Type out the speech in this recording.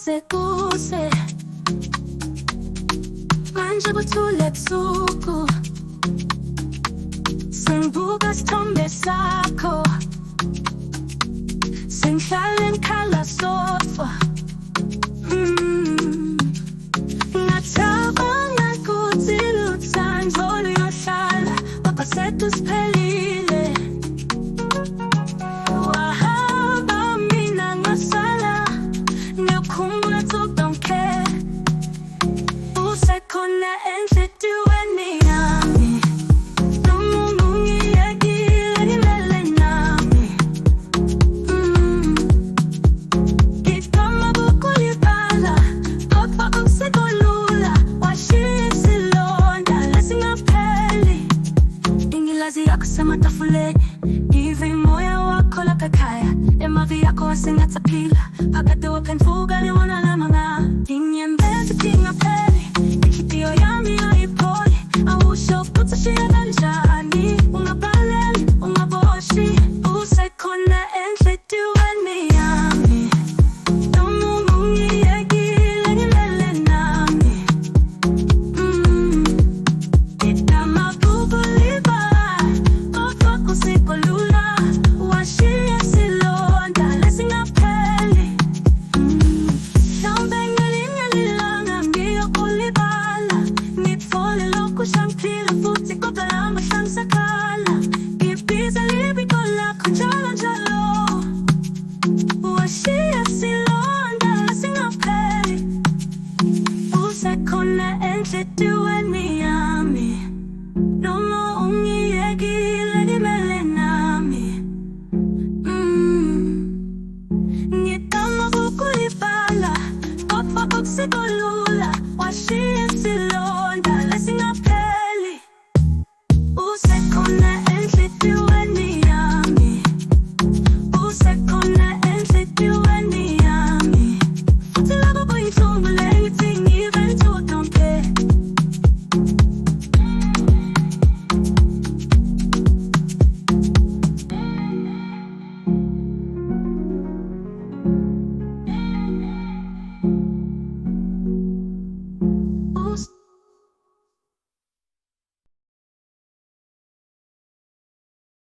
kuse manje buthule ebusuku, sengibuka isithombe sakho, sengihlala ngikhala sofa. Ngacabanga ukuthi luthando luyohlala, kodwa selusiphelile. Wahamba mina ngasala, ngiyakhumbula to don't care. Usekhona enhlitiyweni yami, noma ungiyekile ngilele nami. Ngigqama ukulibala, kodwa akusekho lula. Washiya isilonda lesingapheli, ingilazi yakho sematafuleni, ngiva imoya wakho lakhaya, emavi yakho wasengatsaphila, phakade waphendvuka liwona lamanga. Nginyembeza kingapheli, inhlitiyo yami ayipholi, awusho kutsi shiya